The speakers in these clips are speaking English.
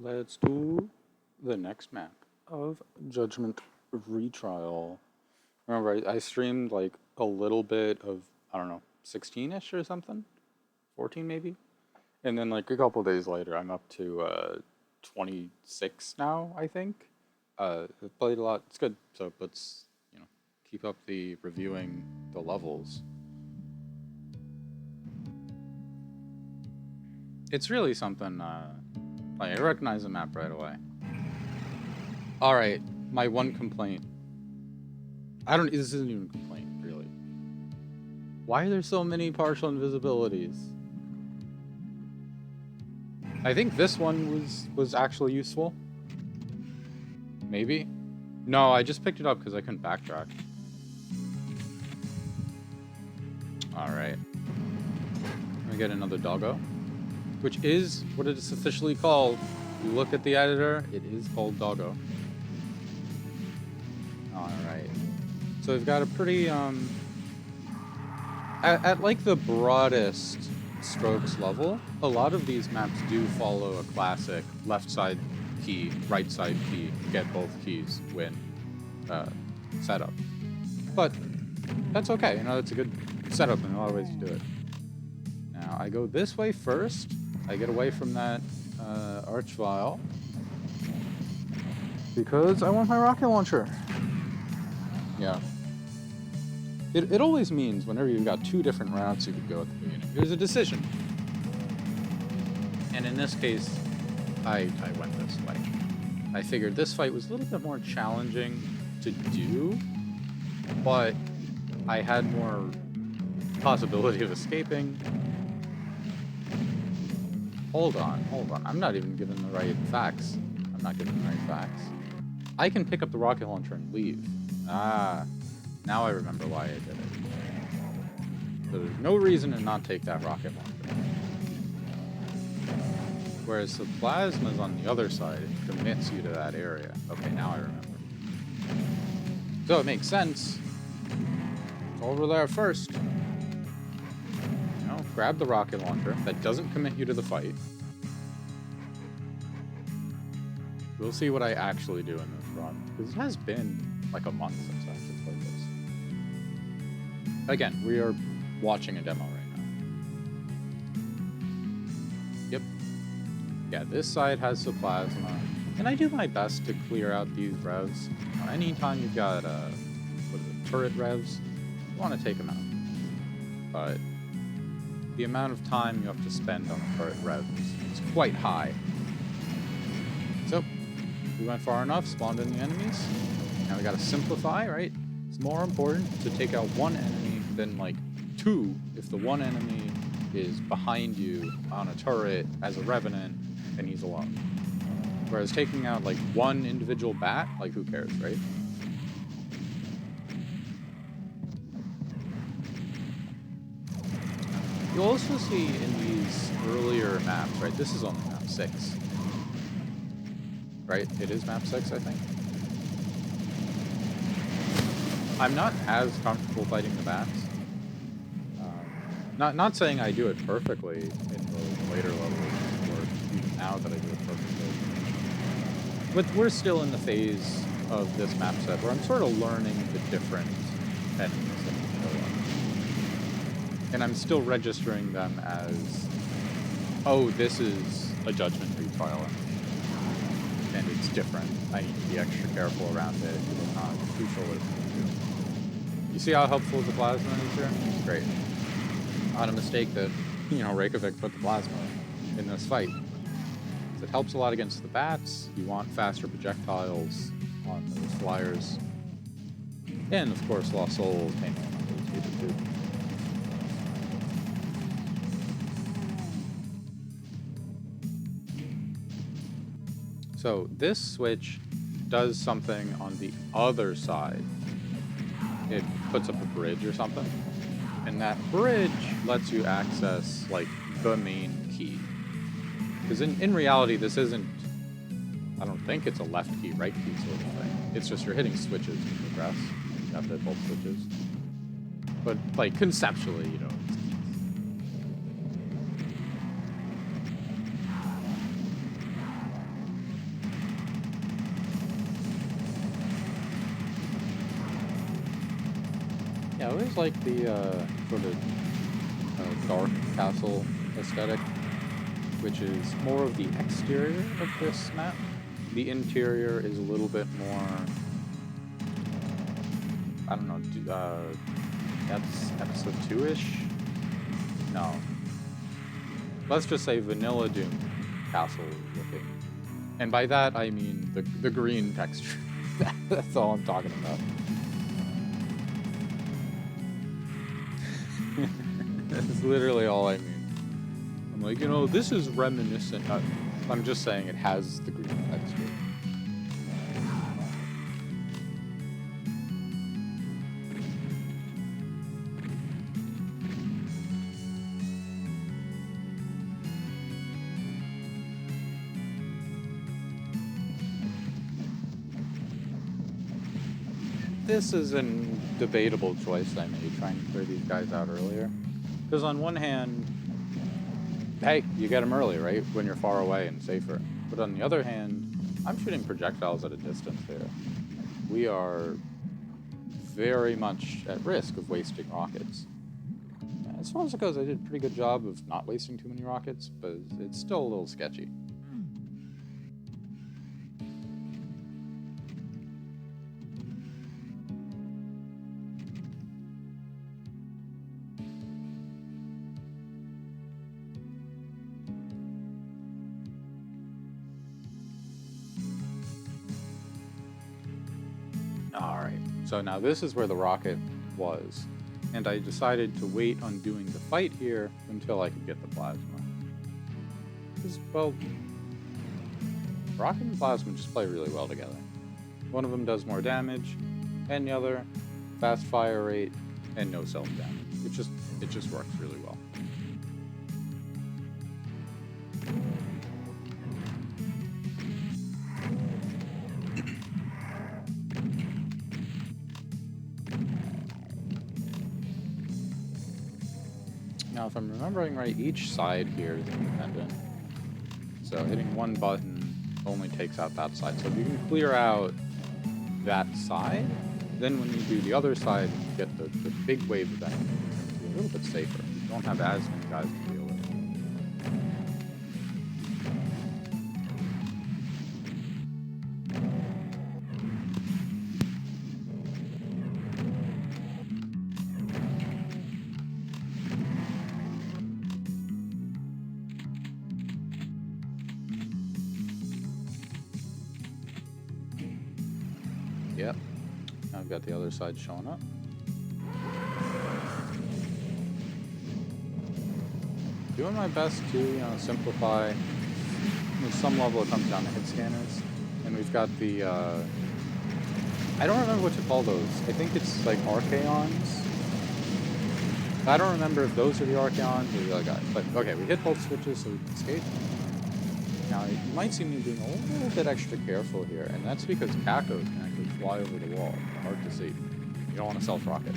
Let's do the next map of Judgment Retrial. Remember, I streamed like a little bit of, I don't know, 16-ish or something? 14 maybe? And then like a couple days later, I'm up to 26 now, I think. I've played a lot. It's good. So let's, keep up the reviewing the levels. It's really something, like I recognize the map right away. Alright, my one complaint. This isn't even a complaint, really. Why are there so many partial invisibilities? I think this one was actually useful. Maybe? No, I just picked it up because I couldn't backtrack. Alright. I'm gonna get another doggo. Which is what it is officially called. If you look at the editor, it is called doggo. Alright. So we've got a pretty, at like the broadest strokes level, a lot of these maps do follow a classic left side key, right side key, get both keys, win setup. But that's okay, it's a good setup in a lot of ways to do it. Now I go this way first. I get away from that arch vial because I want my rocket launcher. Yeah. It always means whenever you've got two different routes you could go at the beginning, there's a decision. And in this case, I went this way. I figured this fight was a little bit more challenging to do, but I had more possibility of escaping. Hold on. I'm not even given the right facts. I'm not given the right facts. I can pick up the rocket launcher and leave. Ah, now I remember why I did it. There's no reason to not take that rocket launcher. Whereas the plasma's on the other side, it commits you to that area. Okay, now I remember. So it makes sense. It's over there first. Grab the rocket launcher. That doesn't commit you to the fight. We'll see what I actually do in this run, because it has been like a month since I actually played this. Again, we are watching a demo right now. Yep. Yeah, this side has the plasma. And I do my best to clear out these revs. Anytime you've got turret revs, you want to take them out. But the amount of time you have to spend on the turret revs is quite high. So, we went far enough, spawned in the enemies. Now we gotta simplify, right? It's more important to take out one enemy than like two if the one enemy is behind you on a turret as a revenant and he's alone. Whereas taking out like one individual bat, like who cares, right? You'll also see in these earlier maps, right? This is only map 6. Right? It is map 6, I think. I'm not as comfortable fighting the bats. Not saying I do it perfectly in those later levels, or even now that I do it perfectly. But we're still in the phase of this map set where I'm sort of learning the different enemies that can show up. And I'm still registering them as, oh, this is a Judgment Retrial enemy. And it's different. I need to be extra careful around it. I'm not too sure what it's going to do. You see how helpful the plasma is here? It's great. Not a mistake that, Reykjavik put the plasma in this fight. It helps a lot against the bats. You want faster projectiles on those flyers. And, of course, Lost Souls, painful numbers, too. So this switch does something on the other side. It puts up a bridge or something. And that bridge lets you access, like, the main key. Because in reality, this isn't, I don't think it's a left key, right key sort of thing. It's just you're hitting switches to progress. You have to hit both switches. But, like, conceptually, it's keys. Yeah, I always like the sort of dark castle aesthetic, which is more of the exterior of this map. The interior is a little bit more, I don't know, that's episode 2-ish? No. Let's just say Vanilla Doom castle looking. And by that, I mean the green texture. That's all I'm talking about. That's literally all I mean. I'm like, you know, this is reminiscent. I'm just saying it has the green texture. This is a debatable choice I made, trying to clear these guys out earlier. Because on one hand, hey, you get them early, right? When you're far away and safer. But on the other hand, I'm shooting projectiles at a distance here. We are very much at risk of wasting rockets. As far as it goes, I did a pretty good job of not wasting too many rockets, but it's still a little sketchy. Alright, so now this is where the rocket was, and I decided to wait on doing the fight here until I could get the plasma. Because, well, rocket and plasma just play really well together. One of them does more damage, and the other, fast fire rate, and no self-damage. It just works really well. Now, if I'm remembering right, each side here is independent. So hitting one button only takes out that side. So if you can clear out that side, then when you do the other side, you get the big wave of enemies. It's a little bit safer. You don't have as many guys to deal with. Yep. I've got the other side showing up. Doing my best to, simplify. At some level it comes down to hit scanners. And we've got the, I don't remember what to call those. I think it's like Archaons. I don't remember if those are the Archaons or the other guys. But, okay, we hit both switches so we can escape. Now, you might see me being a little bit extra careful here, and that's because Cacos can actually fly over the wall. Hard to see. You don't want to self-rocket.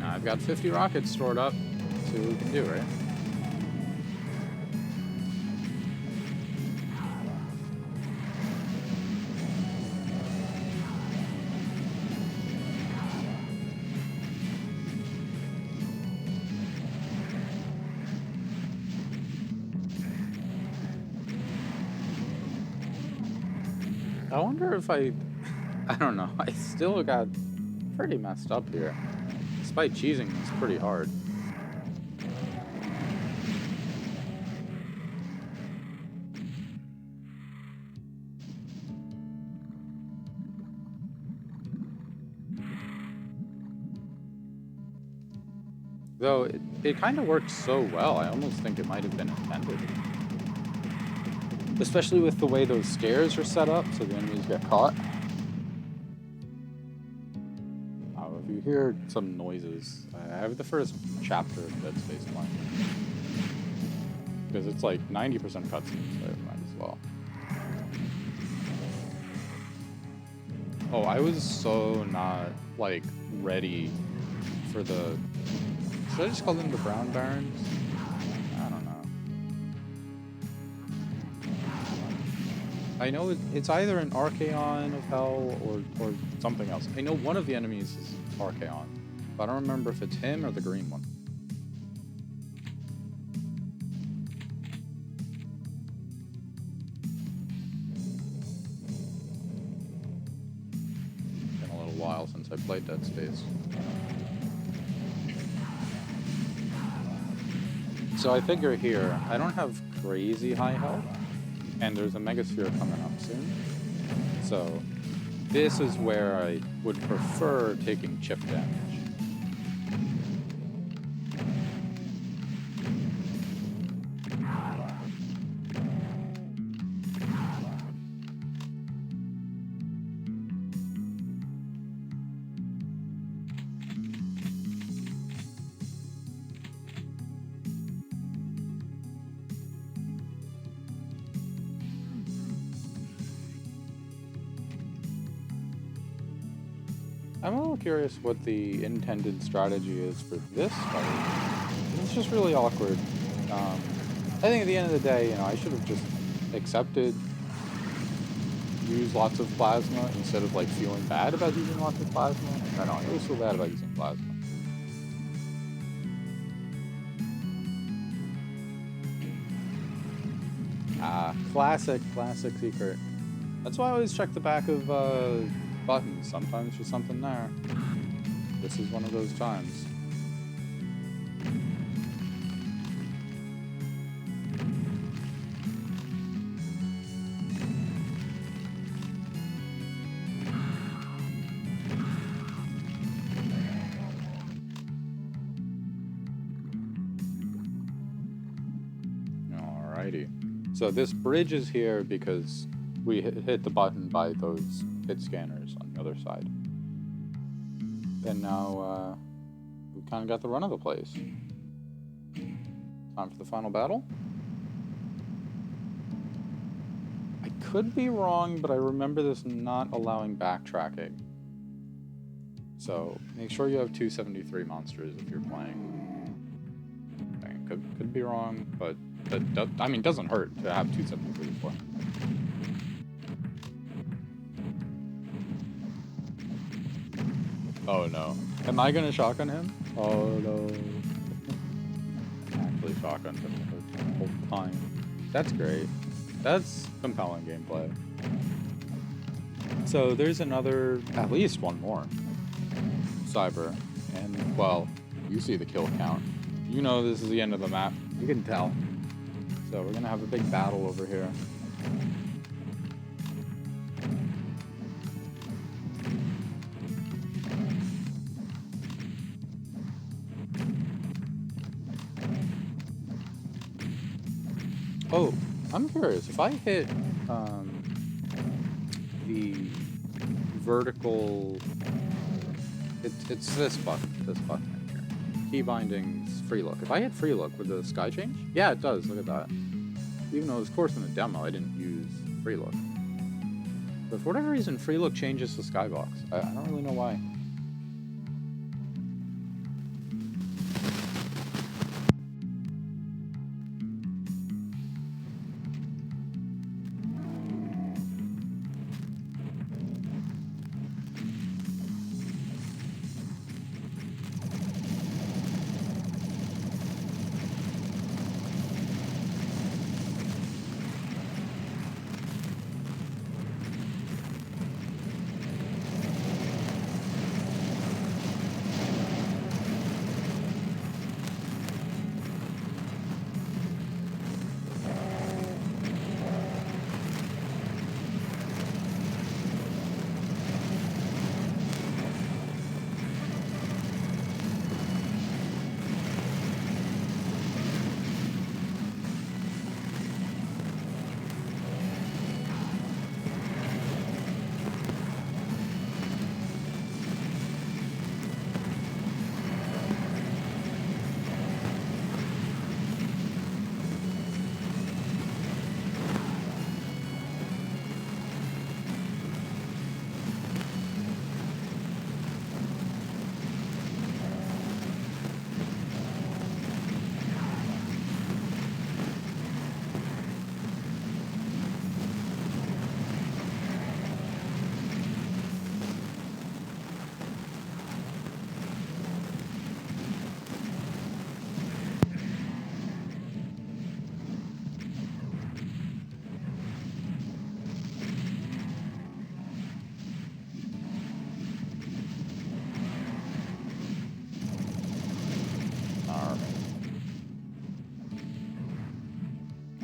Now, I've got 50 rockets stored up. Let's see what we can do, right? I wonder if I don't know, I still got pretty messed up here. Despite cheesing this pretty hard. Though, it kind of worked so well, I almost think it might have been intended. Especially with the way those stairs are set up, so the enemies get caught. If you hear some noises, I have the first chapter of Dead Space playing. Because it's like 90% cutscenes, so I might as well. Oh, I was so not, like, ready for the... Should I just call them the Brown Barons? I I know it's either an Archaon of Hell or something else. I know one of the enemies is Archaon, but I don't remember if it's him or the green one. Been a little while since I played Dead Space. So I figure here, I don't have crazy high health, and there's a Megasphere coming up soon. So this is where I would prefer taking chip damage. I'm a little curious what the intended strategy is for this fight. It's just really awkward. I think at the end of the day, you know, I should have just accepted, used lots of plasma instead of like feeling bad about using lots of plasma. I don't know, I always feel bad about using plasma. Classic secret. That's why I always check the back of buttons. Sometimes there's something there. This is one of those times. Alrighty. So this bridge is here because we hit the button by those hit scanners on the other side. And now we kind of got the run of the place. Time for the final battle. I could be wrong, but I remember this not allowing backtracking. So make sure you have 273 monsters if you're playing. Okay, could be wrong, but I mean, it doesn't hurt to have 273 before. Oh no. Am I gonna shotgun him? Oh no. Actually shotgun him the whole time. That's great. That's compelling gameplay. So there's another, at least one more. Cyber. And, well, you see the kill count. You know this is the end of the map. You can tell. So we're gonna have a big battle over here. Oh, I'm curious. If I hit the vertical, it's this button right here. Key bindings, free look. If I hit free look, would the sky change? Yeah, it does. Look at that. Even though it was, of course, in the demo, I didn't use free look. But for whatever reason, free look changes the skybox. I don't really know why.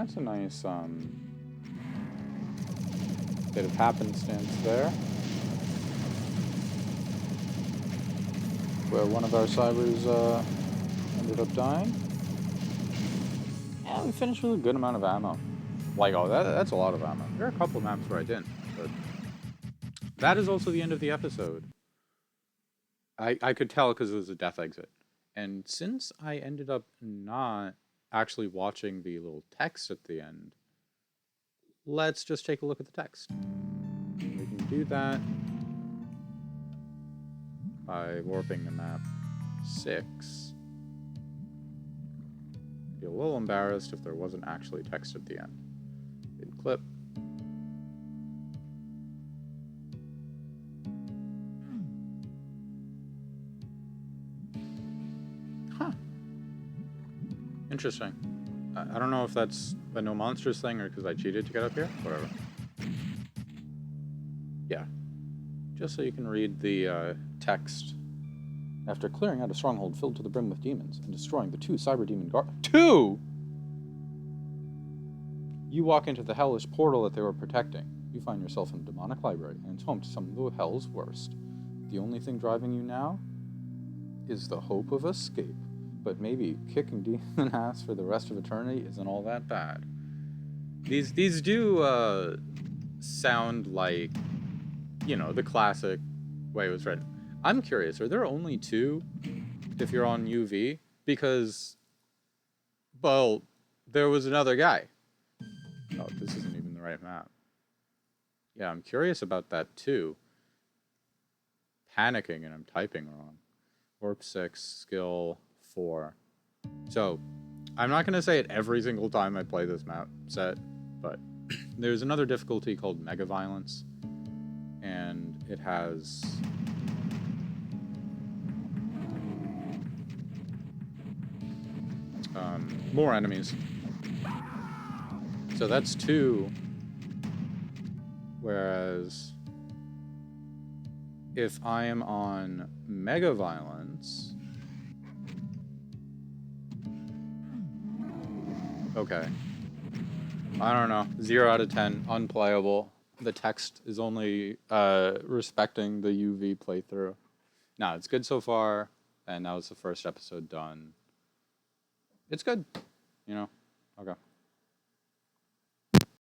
That's a nice bit of happenstance there, where one of our cybers ended up dying. Yeah, we finished with a good amount of ammo. Like, oh, that's a lot of ammo. There are a couple of maps where I didn't, but that is also the end of the episode. I could tell because it was a death exit. And since I ended up not actually watching the little text at the end, let's just take a look at the text. We can do that by warping the map 6. Be a little embarrassed if there wasn't actually text at the end. Hit clip. Huh. Interesting. I don't know if that's a no monsters thing or because I cheated to get up here. Whatever. Yeah. Just so you can read the text. After clearing out a stronghold filled to the brim with demons and destroying the 2 cyber demon guards. 2?! You walk into the hellish portal that they were protecting. You find yourself in a demonic library, and it's home to some of the hell's worst. The only thing driving you now is the hope of escape. But maybe kicking demon ass for the rest of eternity isn't all that bad. These do sound like, you know, the classic way it was written. I'm curious, are there only 2 if you're on UV? Because, well, there was another guy. Oh, this isn't even the right map. Yeah, I'm curious about that too. Panicking and I'm typing wrong. Warp 6, skill 4. So, I'm not going to say it every single time I play this map set, but there's another difficulty called Mega Violence, and it has more enemies. So that's 2, whereas if I am on Mega Violence, okay, I don't know, 0 out of 10, unplayable. The text is only respecting the UV playthrough. No, it's good so far, and that was the first episode done. It's good, you know, okay.